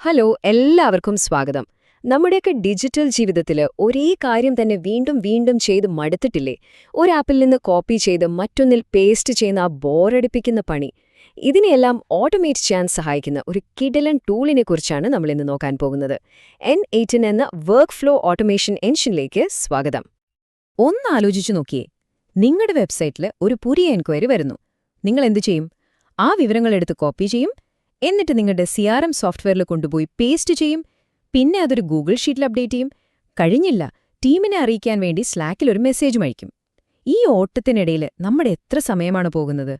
Hello, എല്ലാവർക്കും സ്വാഗതം. നമ്മുടെയൊക്കെ ഡിജിറ്റൽ ജീവിതത്തില് ഒരേ കാര്യം തന്നെ വീണ്ടും വീണ്ടും ചെയ്ത് മടുത്തിട്ടില്ലേ? ഒരു ആപ്പിൽ നിന്ന് കോപ്പി ചെയ്ത് മറ്റൊന്നിൽ പേസ്റ്റ് ചെയ്യുന്ന ആ ബോറടിപ്പിക്കുന്ന പണി. ഇതിനെയെല്ലാം ഓട്ടോമേറ്റ് ചെയ്യാൻ സഹായിക്കുന്ന ഒരു കിടിലൻ ടൂളിനെക്കുറിച്ചാണ് നമ്മളിന്ന് നോക്കാൻ പോകുന്നത്. N18 എന്ന വർക്ക് ഫ്ലോ ഓട്ടോമേഷൻ എൻജിനിലേക്ക് സ്വാഗതം. ഒന്ന് ആലോചിച്ചു നോക്കിയേ, നിങ്ങളുടെ വെബ്സൈറ്റിൽ ഒരു പുതിയ എൻക്വയറി വരുന്നു. നിങ്ങൾ എന്തു ചെയ്യും? ആ വിവരങ്ങളെടുത്ത് കോപ്പി ചെയ്യും, എന്നിട്ട് നിങ്ങളുടെ CRM സോഫ്റ്റ്വെയറിൽ കൊണ്ടുപോയി പേസ്റ്റ് ചെയ്യും, പിന്നെ അതൊരു ഗൂഗിൾ ഷീറ്റിൽ അപ്ഡേറ്റ് ചെയ്യും. കഴിഞ്ഞില്ല, ടീമിനെ അറിയിക്കാൻ വേണ്ടി സ്ലാക്കിൽ ഒരു മെസ്സേജും അയക്കും. ഈ ഓട്ടത്തിനിടയിൽ നമ്മുടെ എത്ര സമയമാണ് പോകുന്നത്?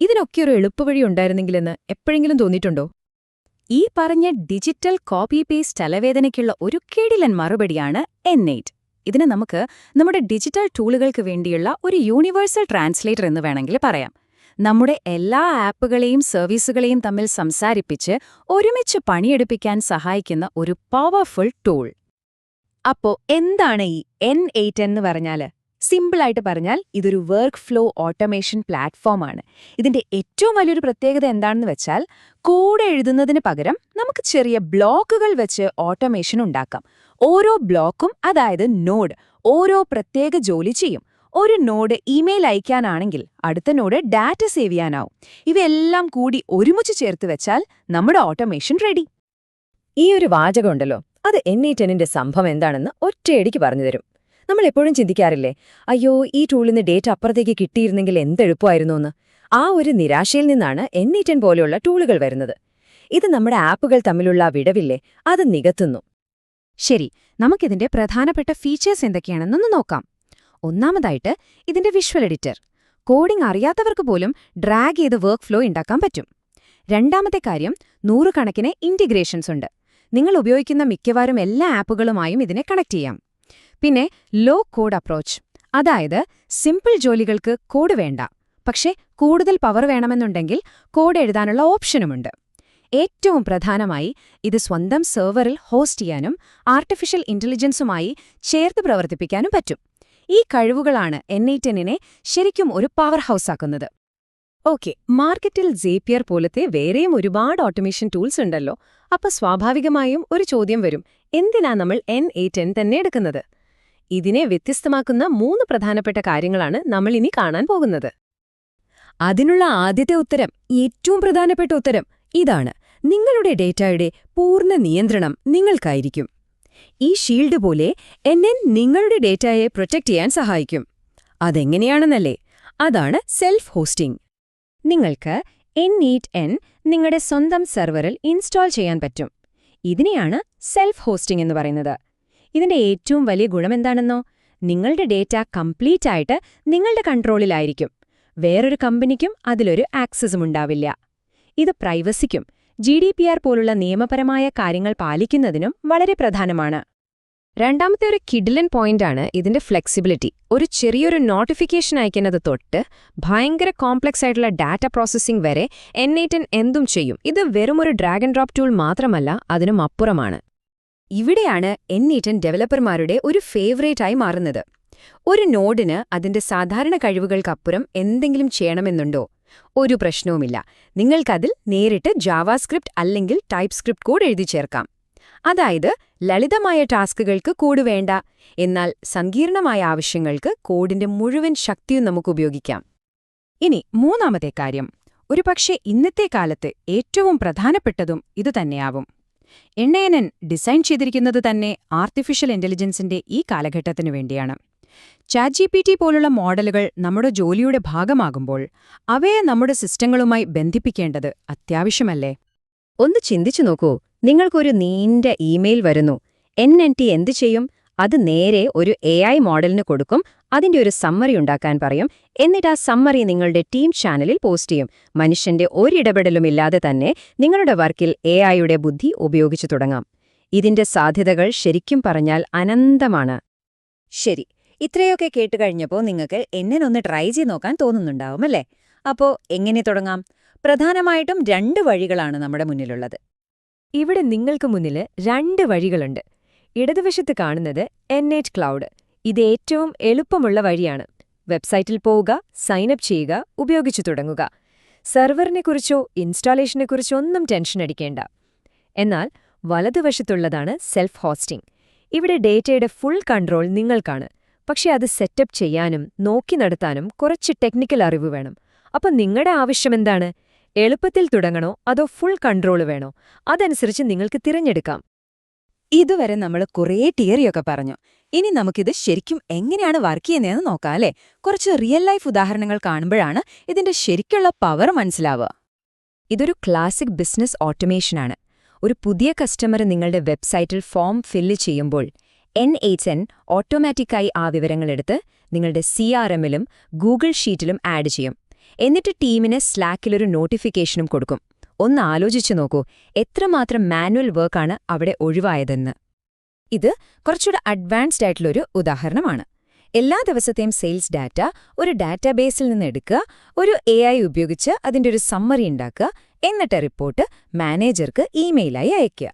ഇതിനൊക്കെ ഒരു എളുപ്പവഴി ഉണ്ടായിരുന്നെങ്കിലെന്ന് എപ്പോഴെങ്കിലും തോന്നിയിട്ടുണ്ടോ? ഈ പറഞ്ഞ ഡിജിറ്റൽ കോപ്പി പേസ്റ്റ് തലവേദനയ്ക്കുള്ള ഒരു കിടിലൻ മറുപടിയാണ് N8. ഇതിന് നമുക്ക് നമ്മുടെ ഡിജിറ്റൽ ടൂളുകൾക്ക് വേണ്ടിയുള്ള ഒരു യൂണിവേഴ്സൽ ട്രാൻസ്ലേറ്റർ എന്ന് വേണമെങ്കിൽ പറയാം. നമ്മുടെ എല്ലാ ആപ്പുകളെയും സർവീസുകളെയും തമ്മിൽ സംസാരിപ്പിച്ച് ഒരുമിച്ച് പണിയെടുപ്പിക്കാൻ സഹായിക്കുന്ന ഒരു പവർഫുൾ ടൂൾ. അപ്പോ എന്താണ് ഈ N8 എന്ന് പറഞ്ഞാല്? സിമ്പിളായിട്ട് പറഞ്ഞാൽ ഇതൊരു വർക്ക് ഫ്ലോ ഓട്ടോമേഷൻ പ്ലാറ്റ്ഫോമാണ്. ഇതിന്റെ ഏറ്റവും വലിയൊരു പ്രത്യേകത എന്താണെന്ന് വെച്ചാൽ, കോഡ് എഴുതുന്നതിന് പകരം നമുക്ക് ചെറിയ ബ്ലോക്കുകൾ വെച്ച് ഓട്ടോമേഷൻ ഉണ്ടാക്കാം. ഓരോ ബ്ലോക്കും, അതായത് നോഡ്, ഓരോ പ്രത്യേക ജോലി ചെയ്യും. ഒരു നോഡ് ഇമെയിൽ അയക്കാനാണെങ്കിൽ അടുത്ത നോഡ് ഡാറ്റ സേവ് ചെയ്യാനാവും. ഇവയെല്ലാം കൂടി ഒരുമിച്ച് ചേർത്ത് വെച്ചാൽ നമ്മുടെ ഓട്ടോമേഷൻ റെഡി. ഈ ഒരു വാചകമുണ്ടല്ലോ, അത് N8ന്റെ സംഭവം എന്താണെന്ന് ഒറ്റയടിക്ക് പറഞ്ഞുതരും. നമ്മൾ എപ്പോഴും ചിന്തിക്കാറില്ലേ, അയ്യോ, ഈ ടൂളിന് ഡേറ്റ അപ്പുറത്തേക്ക് കിട്ടിയിരുന്നെങ്കിൽ എന്തെളുപ്പമായിരുന്നു എന്ന്. ആ ഒരു നിരാശയിൽ നിന്നാണ് N8 പോലെയുള്ള ടൂളുകൾ വരുന്നത്. ഇത് നമ്മുടെ ആപ്പുകൾ തമ്മിലുള്ള വിടവില്ലേ, അത് നികത്തുന്നു. ശരി, നമുക്കിതിന്റെ പ്രധാനപ്പെട്ട ഫീച്ചേഴ്സ് എന്തൊക്കെയാണെന്നൊന്ന് നോക്കാം. ഒന്നാമതായിട്ട് ഇതിന്റെ വിഷ്വൽ എഡിറ്റർ. കോഡിംഗ് അറിയാത്തവർക്ക് പോലും ഡ്രാഗ് ചെയ്ത് വർക്ക് ഫ്ലോ ഉണ്ടാക്കാൻ പറ്റും. രണ്ടാമത്തെ കാര്യം, നൂറുകണക്കിന് ഇന്റിഗ്രേഷൻസ് ഉണ്ട്. നിങ്ങൾ ഉപയോഗിക്കുന്ന മിക്കവാറും എല്ലാ ആപ്പുകളുമായും ഇതിനെ കണക്ട് ചെയ്യാം. പിന്നെ ലോ കോഡ് അപ്രോച്ച്, അതായത് സിമ്പിൾ ജോലികൾക്ക് കോഡ് വേണ്ട, പക്ഷേ കൂടുതൽ പവർ വേണമെന്നുണ്ടെങ്കിൽ കോഡ് എഴുതാനുള്ള ഓപ്ഷനുമുണ്ട്. ഏറ്റവും പ്രധാനമായി, ഇത് സ്വന്തം സെർവറിൽ ഹോസ്റ്റ് ചെയ്യാനും ആർട്ടിഫിഷ്യൽ ഇന്റലിജൻസുമായി ചേർത്ത് പ്രവർത്തിപ്പിക്കാനും പറ്റും. ഈ കഴിവുകളാണ് N8നെ ശരിക്കും ഒരു പവർ ഹൗസാക്കുന്നത്. ഓക്കെ, മാർക്കറ്റിൽ Zapier പോലത്തെ വേറെയും ഒരുപാട് ഓട്ടോമേഷൻ ടൂൾസ് ഉണ്ടല്ലോ. അപ്പൊ സ്വാഭാവികമായും ഒരു ചോദ്യം വരും, എന്തിനാ നമ്മൾ N8 തന്നെ എടുക്കുന്നത്? ഇതിനെ വ്യത്യസ്തമാക്കുന്ന 3 പ്രധാനപ്പെട്ട കാര്യങ്ങളാണ് നമ്മൾ ഇനി കാണാൻ പോകുന്നത്. അതിനുള്ള ആദ്യത്തെ ഉത്തരം, ഏറ്റവും പ്രധാനപ്പെട്ട ഉത്തരം ഇതാണ്: നിങ്ങളുടെ ഡേറ്റയുടെ പൂർണ്ണ നിയന്ത്രണം നിങ്ങൾക്കായിരിക്കും. ഈ ഷീൽഡ് പോലെ N8 നിങ്ങളുടെ ഡേറ്റയെ പ്രൊട്ടക്ട് ചെയ്യാൻ സഹായിക്കും. അതെങ്ങനെയാണെന്നല്ലേ? അതാണ് സെൽഫ് ഹോസ്റ്റിംഗ്. നിങ്ങൾക്ക് N8 നിങ്ങളുടെ സ്വന്തം സെർവറിൽ ഇൻസ്റ്റാൾ ചെയ്യാൻ പറ്റും. ഇതിനെയാണ് സെൽഫ് ഹോസ്റ്റിംഗ് എന്ന് പറയുന്നത്. ഇതിന്റെ ഏറ്റവും വലിയ ഗുണമെന്താണെന്നോ? നിങ്ങളുടെ ഡേറ്റ കംപ്ലീറ്റ് ആയിട്ട് നിങ്ങളുടെ കൺട്രോളിലായിരിക്കും. വേറൊരു കമ്പനിക്കും അതിലൊരു ആക്സസും ഉണ്ടാവില്ല. ഇത് പ്രൈവസിക്കും GDPR പോലുള്ള നിയമപരമായ കാര്യങ്ങൾ പാലിക്കുന്നതിനും വളരെ പ്രധാനമാണ്. രണ്ടാമത്തെ ഒരു കിഡിലൻ പോയിന്റാണ് ഇതിന്റെ ഫ്ലെക്സിബിലിറ്റി. ഒരു ചെറിയൊരു നോട്ടിഫിക്കേഷൻ അയക്കുന്നത് തൊട്ട് ഭയങ്കര കോംപ്ലക്സ് ആയിട്ടുള്ള ഡാറ്റ പ്രോസസ്സിംഗ് വരെ N8 എന്തും ചെയ്യും. ഇത് വെറുമൊരു ഡ്രാഗ് ആൻഡ് ഡ്രോപ്പ് ടൂൾ മാത്രമല്ല, അതിനും അപ്പുറമാണ്. ഇവിടെയാണ് N8 ഡെവലപ്പർമാരുടെ ഒരു ഫേവറേറ്റായി മാറുന്നത്. ഒരു നോഡിന് അതിന്റെ സാധാരണ കഴിവുകൾക്കപ്പുറം എന്തെങ്കിലും ചെയ്യണമെന്നുണ്ടോ? ഒരു പ്രശ്നവുമില്ല. നിങ്ങൾക്കതിൽ നേരിട്ട് ജാവാസ്ക്രിപ്റ്റ് അല്ലെങ്കിൽ ടൈപ്പ് സ്ക്രിപ്റ്റ് കോഡ് എഴുതി ചേർക്കാം. അതായത് ലളിതമായ ടാസ്കുകൾക്ക് കോഡ് വേണ്ട, എന്നാൽ സങ്കീർണമായ ആവശ്യങ്ങൾക്ക് കോഡിന്റെ മുഴുവൻ ശക്തിയും നമുക്ക് ഉപയോഗിക്കാം. ഇനി മൂന്നാമത്തെ കാര്യം, ഒരുപക്ഷെ ഇന്നത്തെ കാലത്ത് ഏറ്റവും പ്രധാനപ്പെട്ടതും ഇതുതന്നെയാവും. N8 ഡിസൈൻ ചെയ്തിരിക്കുന്നത് തന്നെ ആർട്ടിഫിഷ്യൽ ഇന്റലിജൻസിന്റെ ഈ കാലഘട്ടത്തിനു വേണ്ടിയാണ്. ChatGPT പോലുള്ള മോഡലുകൾ നമ്മുടെ ജോലിയുടെ ഭാഗമാകുമ്പോൾ അവയെ നമ്മുടെ സിസ്റ്റങ്ങളുമായി ബന്ധിപ്പിക്കേണ്ടത് അത്യാവശ്യമല്ലേ? ഒന്ന് ചിന്തിച്ചു നോക്കൂ, നിങ്ങൾക്കൊരു നീണ്ട ഇമെയിൽ വരുന്നു. N8 എന്ത് ചെയ്യും? അത് നേരെ ഒരു AI മോഡലിന് കൊടുക്കും, അതിന്റെ ഒരു സമ്മറി ഉണ്ടാക്കാൻ പറയും, എന്നിട്ട് ആ സമ്മറി നിങ്ങളുടെ ടീം ചാനലിൽ പോസ്റ്റ് ചെയ്യും. മനുഷ്യന്റെ ഒരിടപെടലുമില്ലാതെ തന്നെ നിങ്ങളുടെ വർക്കിൽ AIയുടെ ബുദ്ധി ഉപയോഗിച്ചു തുടങ്ങാം. ഇതിന്റെ സാധ്യതകൾ ശരിക്കും പറഞ്ഞാൽ അനന്തമാണ്. ശരി, ഇത്രയൊക്കെ കേട്ടുകഴിഞ്ഞപ്പോൾ നിങ്ങൾക്ക് N8 ട്രൈ ചെയ്ത് നോക്കാൻ തോന്നുന്നുണ്ടാവും അല്ലേ? അപ്പോ എങ്ങനെ തുടങ്ങാം? പ്രധാനമായിട്ടും 2 വഴികളാണ് നമ്മുടെ മുന്നിലുള്ളത്. ഇവിടെ നിങ്ങൾക്ക് മുന്നിൽ 2 വഴികളുണ്ട്. ഇടതുവശത്ത് കാണുന്നത് N8 ക്ലൗഡ്. ഇത് ഏറ്റവും എളുപ്പമുള്ള വഴിയാണ്. വെബ്സൈറ്റിൽ പോവുക, സൈനപ്പ് ചെയ്യുക, ഉപയോഗിച്ചു തുടങ്ങുക. സെർവറിനെക്കുറിച്ചോ ഇൻസ്റ്റാളേഷനെക്കുറിച്ചോ ഒന്നും ടെൻഷൻ അടിക്കേണ്ട. എന്നാൽ വലതുവശത്തുള്ളതാണ് സെൽഫ് ഹോസ്റ്റിംഗ്. ഇവിടെ ഡേറ്റയുടെ ഫുൾ കൺട്രോൾ നിങ്ങൾക്കാണ്. പക്ഷെ അത് സെറ്റപ്പ് ചെയ്യാനും നോക്കി നടത്താനും കുറച്ച് ടെക്നിക്കൽ അറിവ് വേണം. അപ്പോൾ നിങ്ങളുടെ ആവശ്യമെന്താണ്? എളുപ്പത്തിൽ തുടങ്ങണോ അതോ ഫുൾ കൺട്രോൾ വേണോ? അതനുസരിച്ച് നിങ്ങൾക്ക് തിരഞ്ഞെടുക്കാം. ഇതുവരെ നമ്മൾ കുറേ തിയറിയൊക്കെ പറഞ്ഞു. ഇനി നമുക്കിത് ശരിക്കും എങ്ങനെയാണ് വർക്ക് ചെയ്യുന്നതെന്ന് നോക്കാം അല്ലേ? കുറച്ച് റിയൽ ലൈഫ് ഉദാഹരണങ്ങൾ കാണുമ്പോഴാണ് ഇതിന്റെ ശരിക്കുള്ള പവർ മനസ്സിലാവുക. ഇതൊരു ക്ലാസിക് ബിസിനസ് ഓട്ടോമേഷനാണ്. ഒരു പുതിയ കസ്റ്റമർ നിങ്ങളുടെ വെബ്സൈറ്റിൽ ഫോം ഫില്ല് ചെയ്യുമ്പോൾ N8N ഓട്ടോമാറ്റിക്കായി ആ വിവരങ്ങളെടുത്ത് നിങ്ങളുടെ CRMലും ഗൂഗിൾ ഷീറ്റിലും ആഡ് ചെയ്യും. എന്നിട്ട് ടീമിന് സ്ലാക്കിലൊരു നോട്ടിഫിക്കേഷനും കൊടുക്കും. ഒന്ന് ആലോചിച്ചു നോക്കൂ, എത്രമാത്രം മാനുവൽ വർക്കാണ് അവിടെ ഒഴിവായതെന്ന്. ഇത് കുറച്ചുകൂടെ അഡ്വാൻസ്ഡ് ആയിട്ടുള്ളൊരു ഉദാഹരണമാണ്. എല്ലാ ദിവസത്തെയും സെയിൽസ് ഡാറ്റ ഒരു ഡാറ്റാബേസിൽ നിന്ന് എടുക്കുക, ഒരു AI ഉപയോഗിച്ച് അതിൻ്റെ ഒരു സമ്മറി ഉണ്ടാക്കുക, എന്നിട്ട് റിപ്പോർട്ട് മാനേജർക്ക് ഇമെയിലായി അയയ്ക്കുക.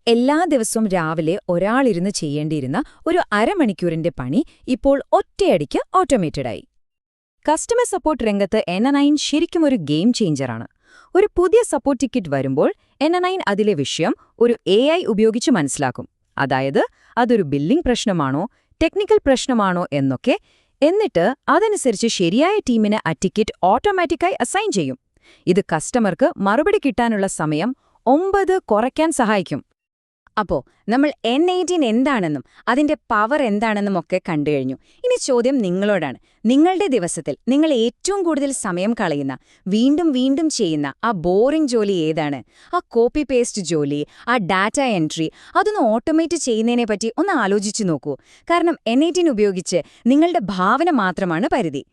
എല്ലാ ദിവസവും രാവിലെ ഒരാളിരുന്ന് ചെയ്യേണ്ടിയിരുന്ന ഒരു അരമണിക്കൂറിന്റെ പണി ഇപ്പോൾ ഒറ്റയടിക്ക് ഓട്ടോമേറ്റഡായി. കസ്റ്റമർ സപ്പോർട്ട് രംഗത്ത് N9 ശരിക്കും ഒരു ഗെയിം ചേഞ്ചറാണ്. ഒരു പുതിയ സപ്പോർട്ട് ടിക്കറ്റ് വരുമ്പോൾ N9 അതിലെ വിഷയം ഒരു AI ഉപയോഗിച്ച് മനസ്സിലാക്കും. അതായത് അതൊരു ബില്ലിംഗ് പ്രശ്നമാണോ ടെക്നിക്കൽ പ്രശ്നമാണോ എന്നൊക്കെ. എന്നിട്ട് അതനുസരിച്ച് ശരിയായ ടീമിന് ആ ടിക്കറ്റ് ഓട്ടോമാറ്റിക്കായി അസൈൻ ചെയ്യും. ഇത് കസ്റ്റമർക്ക് മറുപടി കിട്ടാനുള്ള സമയം 9 കുറയ്ക്കാൻ സഹായിക്കും. അപ്പോ നമ്മൾ N18 എന്താണെന്നും അതിന്റെ പവർ എന്താണെന്നും ഒക്കെ കണ്ടുകഴിഞ്ഞു. ഇനി ചോദ്യം നിങ്ങളോടാണ്. നിങ്ങളുടെ ദിവസത്തിൽ നിങ്ങൾ ഏറ്റവും കൂടുതൽ സമയം കളയുന്ന, വീണ്ടും വീണ്ടും ചെയ്യുന്ന ആ ബോറിംഗ് ജോലി ഏതാണ്? ആ കോപ്പി പേസ്റ്റ് ജോലി, ആ ഡാറ്റ എൻട്രി, അതൊന്ന് ഓട്ടോമേറ്റ് ചെയ്യുന്നതിനെപ്പറ്റി ഒന്ന് ആലോചിച്ചു നോക്കൂ. കാരണം N18 ഉപയോഗിച്ച് നിങ്ങളുടെ ഭാവന മാത്രമാണ് പരിധി.